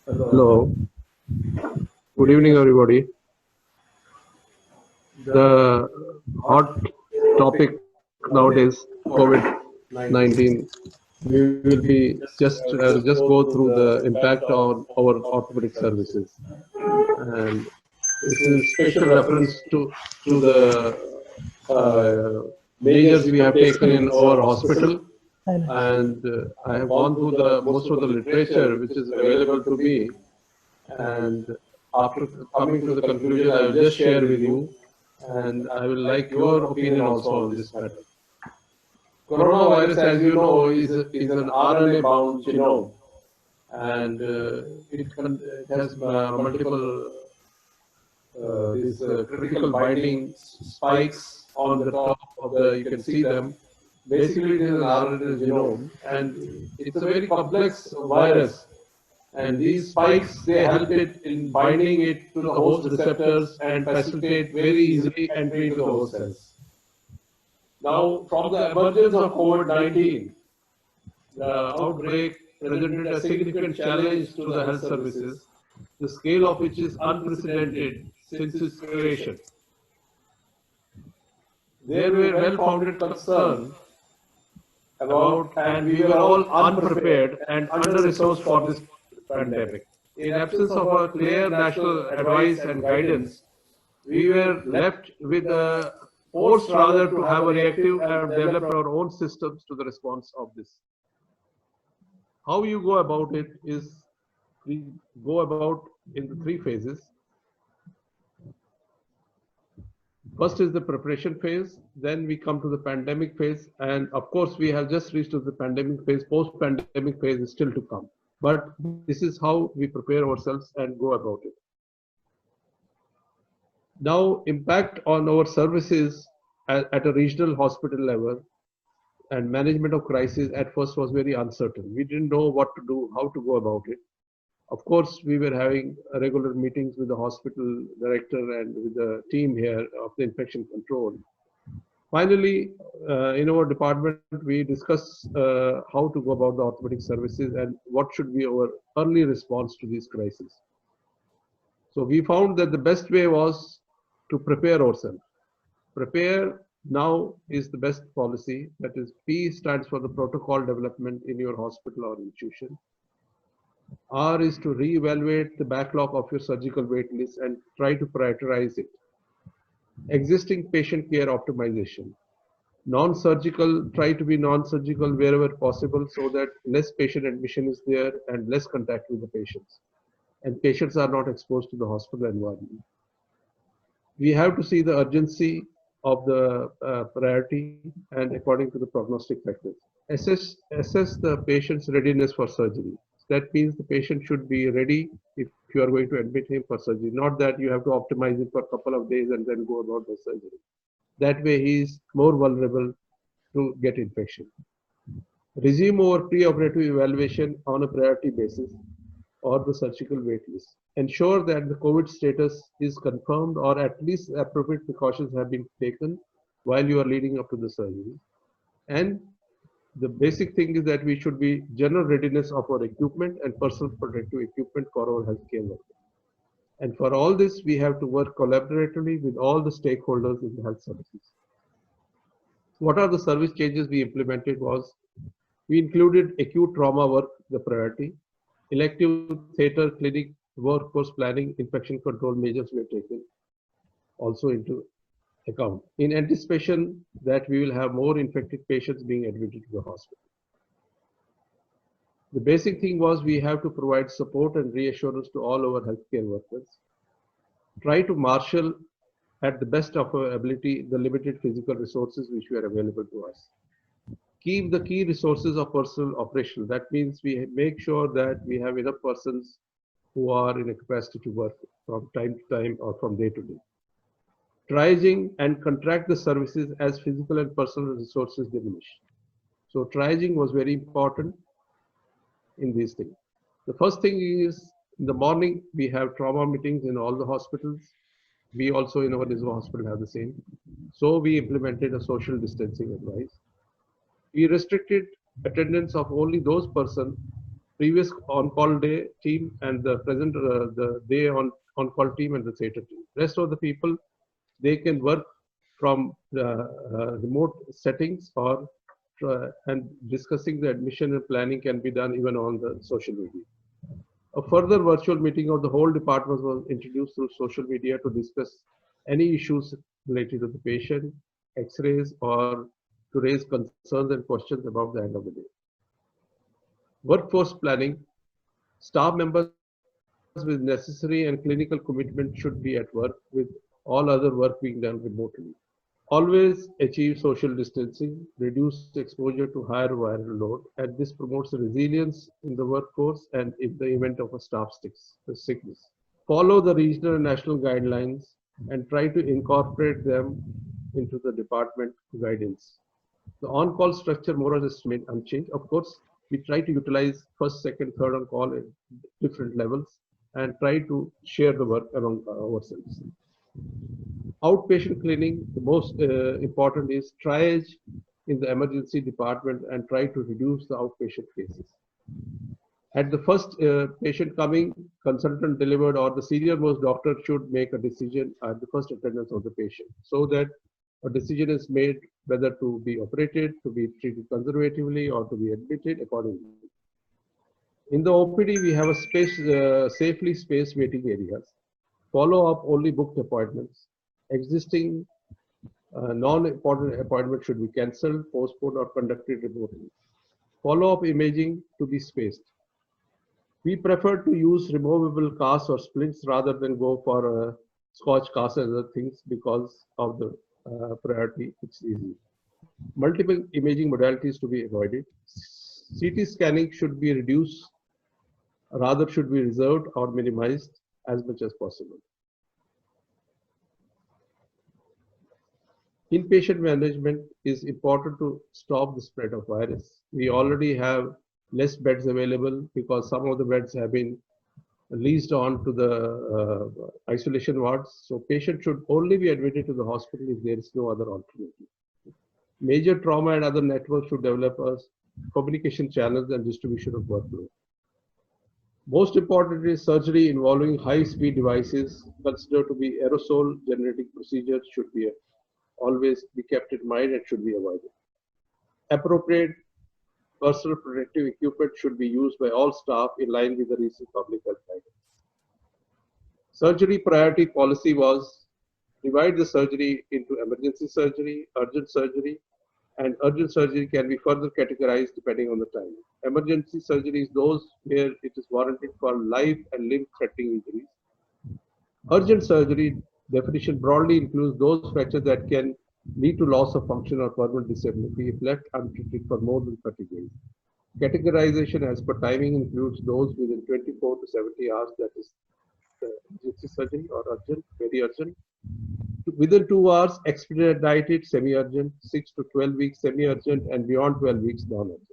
Hello, good evening, everybody. The hot topic nowadays, COVID-19. We will be just go through the impact on our orthopedic services, and this is special reference to the measures we have taken in our hospital. And I have gone through the most of the literature which is available to me. And after coming to the conclusion, I will just share with you, and I will like your opinion also on this matter. Coronavirus, as you know, is an RNA-bound genome, and it has multiple these critical binding spikes on the top of the. You can see them. Basically, it is an RNA genome, and it's a very complex virus. And these spikes, they help it in binding it to the host receptors and facilitate very easily entry into the host cells. Now, from the emergence of COVID-19, the outbreak presented a significant challenge to the health services, the scale of which is unprecedented since its creation. There were well-founded concerns about, and we were all unprepared and under-resourced for this pandemic. In absence of a clear national advice and guidance, we were left with a force rather to have a reactive and develop our own systems to the response of this. How you go about it is we go about in the three phases. First is the preparation phase, then we come to the pandemic phase, and of course we have just reached to the pandemic phase. Post-pandemic phase is still to come. But this is how we prepare ourselves and go about it. Now, impact on our services at a regional hospital level and management of crisis at first was very uncertain. We didn't know what to do, how to go about it. Of course, we were having regular meetings with the hospital director and with the team here of the infection control. Finally, in our department, we discussed how to go about the orthopedic services and what should be our early response to these crises. So we found that the best way was to prepare ourselves. Prepare now is the best policy. That is, P stands for the protocol development in your hospital or institution. R is to reevaluate the backlog of your surgical wait list and try to prioritize it. Existing patient care optimization. Non-surgical, try to be non-surgical wherever possible so that less patient admission is there and less contact with the patients. And patients are not exposed to the hospital environment. We have to see the urgency of the priority and according to the prognostic factors. Assess the patient's readiness for surgery. That means the patient should be ready if you are going to admit him for surgery, not that you have to optimize it for a couple of days and then go about the surgery. That way he is more vulnerable to get infection. Resume our pre-operative evaluation on a priority basis or the surgical wait list. Ensure that the COVID status is confirmed or at least appropriate precautions have been taken while you are leading up to the surgery. And the basic thing is that we should be general readiness of our equipment and personal protective equipment for our healthcare workers. And for all this, we have to work collaboratively with all the stakeholders in the health services. What are the service changes we implemented was, we included acute trauma work, the priority, elective theater, clinic, workforce planning, infection control measures were taken also into account in anticipation that we will have more infected patients being admitted to the hospital. The basic thing was we have to provide support and reassurance to all our healthcare workers. Try to marshal at the best of our ability the limited physical resources which were available to us. Keep the key resources of personnel operational. That means we make sure that we have enough persons who are in a capacity to work from time to time or from day to day. Triaging and contract the services as physical and personal resources diminish. So triaging was very important in these things. The first thing is in the morning, we have trauma meetings in all the hospitals. We also in our Niswa hospital have the same. So we implemented a social distancing advice. We restricted attendance of only those persons previous on-call day team and the present the day on-call team and the theater team. Rest of the people, they can work from remote settings or and discussing the admission and planning can be done even on the social media. A further virtual meeting of the whole department was introduced through social media to discuss any issues related to the patient, x-rays, or to raise concerns and questions about the end of the day. Workforce planning. Staff members with necessary and clinical commitment should be at work, with all other work being done remotely. Always achieve social distancing, reduce exposure to higher viral load, and this promotes resilience in the workforce and in the event of a staff sickness. Follow the regional and national guidelines and try to incorporate them into the department guidance. The on-call structure more or less remain unchanged. Of course, we try to utilize first, second, third on call at different levels and try to share the work among ourselves. Outpatient cleaning, the most important is triage in the emergency department and try to reduce the outpatient cases. At the first patient coming, consultant delivered, or the senior most doctor should make a decision at the first attendance of the patient, so that a decision is made whether to be operated, to be treated conservatively, or to be admitted accordingly. In the OPD, we have a safely spaced waiting areas. Follow up only booked appointments. Existing non-important appointments should be cancelled, postponed, or conducted remotely. Follow up imaging to be spaced. We prefer to use removable casts or splints rather than go for a scotch cast and other things because of the priority. It's easy. Multiple imaging modalities to be avoided. CT scanning should be reduced, rather should be reserved or minimized as much as possible. Inpatient management is important to stop the spread of virus. We already have less beds available because some of the beds have been leased on to the isolation wards. So patients should only be admitted to the hospital if there is no other alternative. Major trauma and other networks should develop communication channels and distribution of workload. Most importantly, surgery involving high-speed devices considered to be aerosol generating procedures should be always be kept in mind and should be avoided. Appropriate personal protective equipment should be used by all staff in line with the recent public health guidance. Surgery priority policy was divide the surgery into emergency surgery, and urgent surgery can be further categorized depending on the time. Emergency surgery is those where it is warranted for life and limb-threatening injuries. Urgent surgery definition broadly includes those fractures that can lead to loss of function or permanent disability if left untreated for more than 30 days. Categorization as per timing includes those within 24 to 70 hours, that is emergency surgery or urgent, very urgent. Within 2 hours, expedited, semi-urgent, 6 to 12 weeks, semi-urgent, and beyond 12 weeks, non-urgent.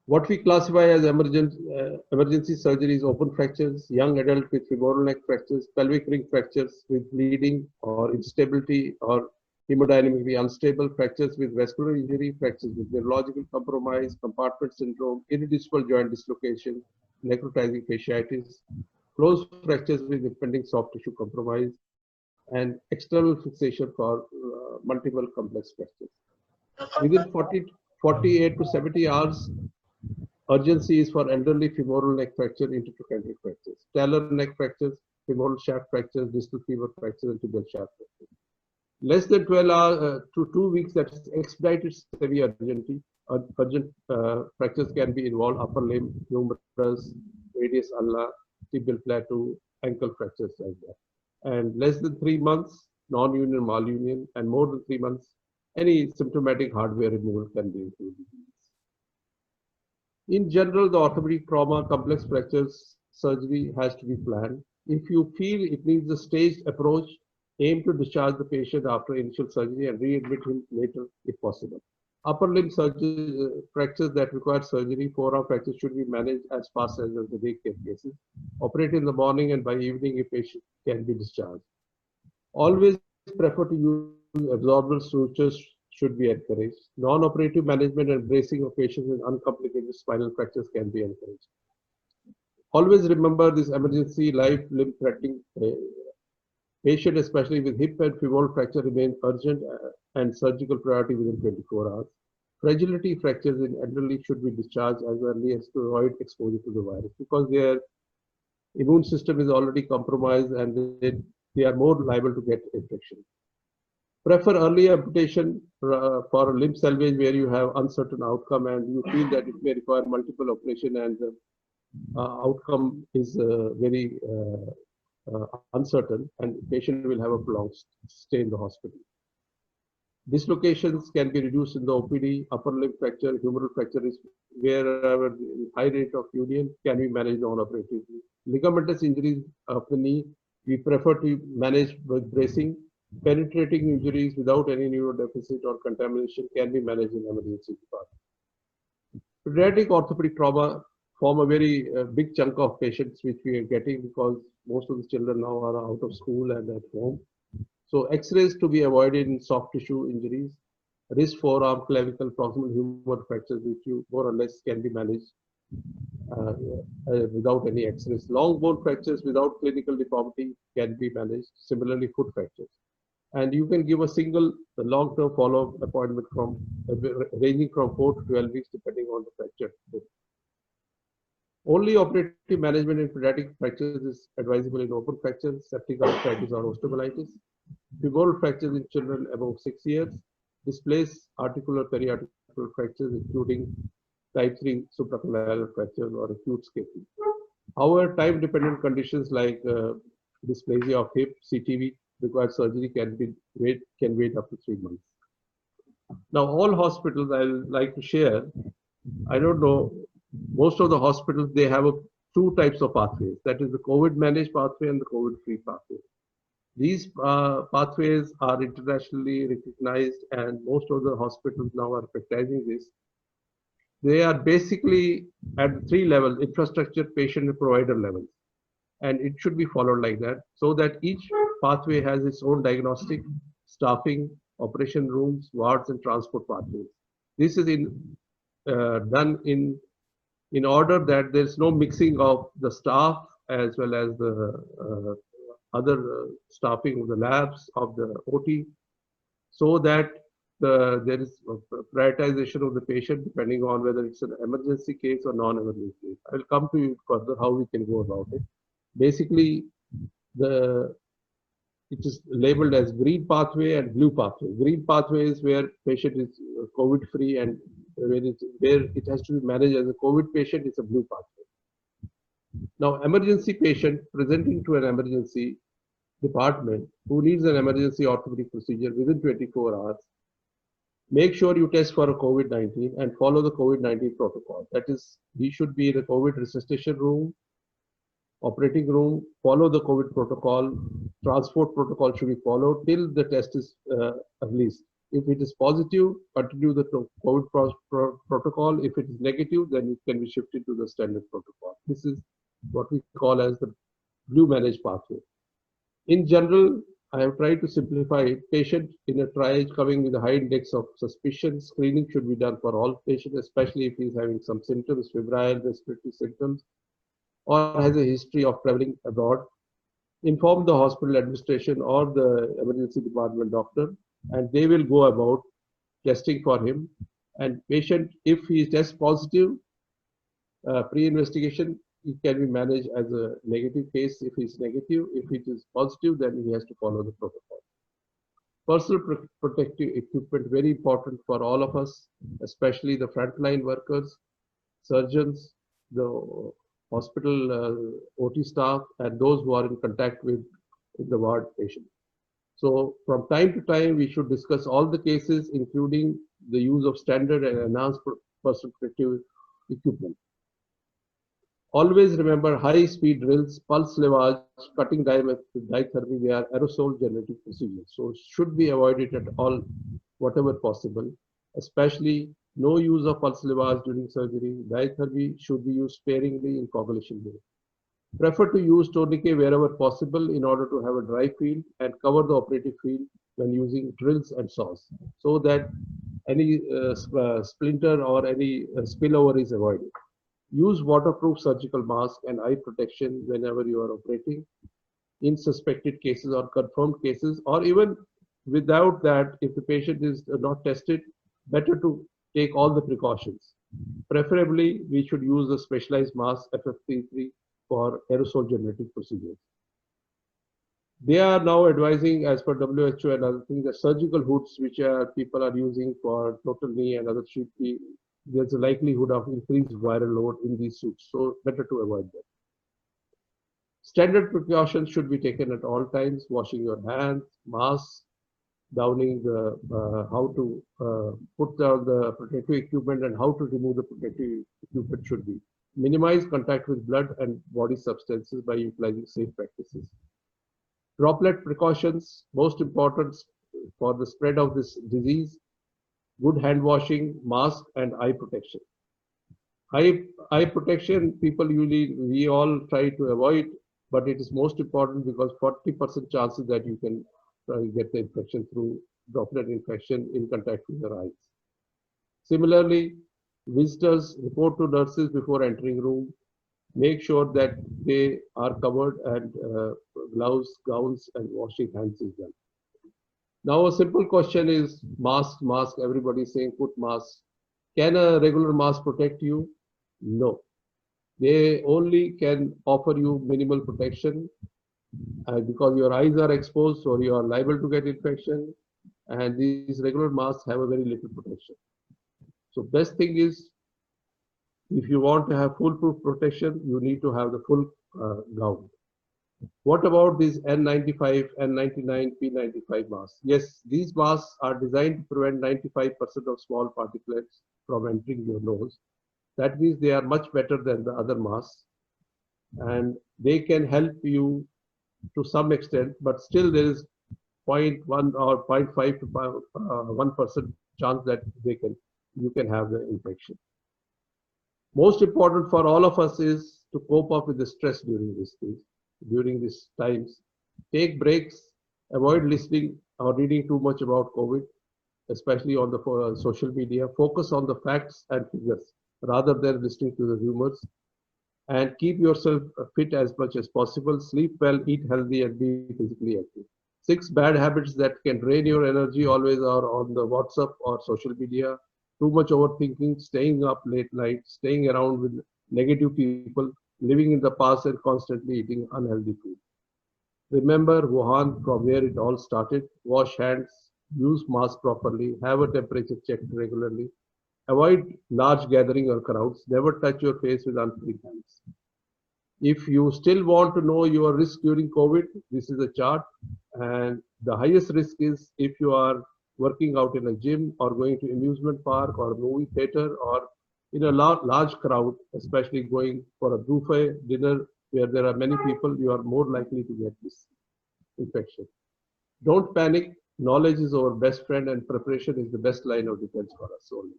What we classify as emergency surgery is open fractures, young adult with femoral neck fractures, pelvic ring fractures with bleeding or instability or hemodynamically unstable, fractures with vascular injury, fractures with neurological compromise, compartment syndrome, irreducible joint dislocation, necrotizing fasciitis, closed fractures with impending soft tissue compromise, and external fixation for multiple complex fractures. Within 48 to 70 hours, urgency is for elderly femoral neck fracture, intertrochanteric fractures, talar neck fractures, femoral shaft fractures, distal femur fractures, and tibial shaft fractures. Less than 12 hours to 2 weeks, that is expedited semi-urgency. Urgent fractures can be involved upper limb, humerus, radius ulna, tibial plateau, ankle fractures like that. And less than 3 months, non-union, malunion, and more than 3 months, any symptomatic hardware removal can be included. In general, the orthopedic trauma complex fractures surgery has to be planned. If you feel it needs a staged approach, aim to discharge the patient after initial surgery and readmit him later if possible. Upper limb fractures that require surgery, forearm fractures should be managed as fast as the daycare cases. Operate in the morning and by evening if patient can be discharged. Always prefer to use absorbable sutures should be encouraged. Non-operative management and bracing of patients with uncomplicated spinal fractures can be encouraged. Always remember this emergency life limb threatening patient, especially with hip and femoral fracture, remain urgent and surgical priority within 24 hours. Fragility fractures in elderly should be discharged as early as to avoid exposure to the virus because their immune system is already compromised and they are more liable to get infection. Prefer early amputation for limb salvage where you have uncertain outcome and you feel that it may require multiple operation and the outcome is very uncertain and patient will have a prolonged stay in the hospital. Dislocations can be reduced in the OPD. Upper limb fracture, humeral fracture is wherever high rate of union can be managed non-operatively. Ligamentous injuries of the knee, we prefer to manage with bracing. Penetrating injuries without any neurodeficit or contamination can be managed in emergency department. Pediatric orthopedic trauma form a very big chunk of patients which we are getting because most of the children now are out of school and at home. So X-rays to be avoided in soft tissue injuries, wrist, forearm, clavicle, proximal humeral fractures which you more or less can be managed without any X-rays. Long bone fractures without clinical deformity can be managed. Similarly, foot fractures. And you can give a single long-term follow-up appointment from ranging from 4 to 12 weeks depending on the fracture. Only operative management in pediatric fractures is advisable in open fractures, septic arthritis or osteomyelitis. Femoral fractures in children above 6 years, displaced articular periarticular fractures including type 3 supracollateral fractures or acute scaping. However, time-dependent conditions like dysplasia of hip, CTV, required surgery can wait up to 3 months. Now, all hospitals, I'll like to share, I don't know, most of the hospitals, they have two types of pathways. That is the COVID managed pathway and the COVID free pathway. These pathways are internationally recognized and most of the hospitals now are practicing this. They are basically at 3 levels, infrastructure, patient and provider levels. And it should be followed like that so that each pathway has its own diagnostic, staffing, operation rooms, wards and transport pathways. This is done in order that there's no mixing of the staff as well as the other staffing of the labs of the OT so that there is a prioritization of the patient depending on whether it's an emergency case or non-emergency case. I will come to you further how we can go about it. Basically, it is labeled as green pathway and blue pathway. Green pathway is where patient is COVID free and where it has to be managed as a COVID patient, it's a blue pathway. Now, emergency patient presenting to an emergency department who needs an emergency orthopedic procedure within 24 hours, make sure you test for a COVID-19 and follow the COVID-19 protocol. That is, he should be in a COVID resuscitation room, operating room, follow the COVID protocol, transport protocol should be followed till the test is released. If it is positive, continue the COVID protocol. If it is negative, then it can be shifted to the standard protocol. This is what we call as the blue managed pathway. In general, I have tried to simplify it. Patient in a triage coming with a high index of suspicion, screening should be done for all patients, especially if he is having some symptoms, febrile, respiratory symptoms, or has a history of traveling abroad. Inform the hospital administration or the emergency department doctor, and they will go about testing for him. And patient, if he tests positive, pre-investigation, it can be managed as a negative case if it's negative. If it is positive, then he has to follow the protocol. Personal protective equipment, very important for all of us, especially the frontline workers, surgeons, the hospital OT staff, and those who are in contact with the ward patient. So from time to time, we should discuss all the cases, including the use of standard and enhanced personal protective equipment. Always remember high-speed drills, pulse lavage, cutting diathermy, they are aerosol generating procedures. So should be avoided at all, whatever possible, especially no use of pulse lavage during surgery. Diathermy should be used sparingly in coagulation day. Prefer to use tourniquet wherever possible in order to have a dry field and cover the operative field when using drills and saws, so that any splinter or any spillover is avoided. Use waterproof surgical mask and eye protection whenever you are operating in suspected cases or confirmed cases, or even without that, if the patient is not tested, better to take all the precautions. Preferably, we should use a specialized mask FFP3 for aerosol generating procedures. They are now advising, as per WHO and other things, the surgical hoods which people are using for total knee and other should be, there's a likelihood of increased viral load in these suits, so better to avoid them. Standard precautions should be taken at all times: washing your hands, masks, downing the, how to put down the protective equipment and how to remove the protective equipment should be. Minimize contact with blood and body substances by utilizing safe practices. Droplet precautions, most important for the spread of this disease: good hand washing, mask, and eye protection. Eye protection, people usually, we all try to avoid, but it is most important because 40% chances that you can get the infection through droplet infection in contact with your eyes. Similarly, visitors report to nurses before entering room. Make sure that they are covered and gloves, gowns, and washing hands is done. Now, a simple question is mask. Everybody is saying put mask. Can a regular mask protect you? No. They only can offer you minimal protection because your eyes are exposed, or you are liable to get infection. And these regular masks have a very little protection. So best thing is, if you want to have foolproof protection, you need to have the full gown. What about these N95, N99, P95 masks? Yes, these masks are designed to prevent 95% of small particulates from entering your nose. That means they are much better than the other masks, and they can help you to some extent, but still there is 0.1 or 0.5 to 1% chance that you can have the infection. Most important for all of us is to cope up with the stress during these times. Take breaks, avoid listening or reading too much about COVID, especially on the social media. Focus on the facts and figures rather than listening to the rumors. And keep yourself fit as much as possible. Sleep well, eat healthy, and be physically active. 6 bad habits that can drain your energy always are on the WhatsApp or social media. Too much overthinking, staying up late night, staying around with negative people, living in the past, and constantly eating unhealthy food. Remember Wuhan, from where it all started. Wash hands, use mask properly, have a temperature checked regularly. Avoid large gathering or crowds. Never touch your face with unclean hands. If you still want to know your risk during COVID, this is a chart. And the highest risk is if you are working out in a gym or going to amusement park or movie theater or in a large crowd, especially going for a buffet dinner where there are many people, you are more likely to get this infection. Don't panic. Knowledge is our best friend, and preparation is the best line of defense for us only.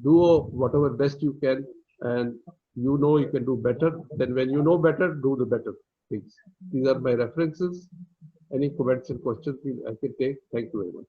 Do whatever best you can, and you know you can do better. Then when you know better, do the better things. These are my references. Any comments and questions I can take? Thank you very much.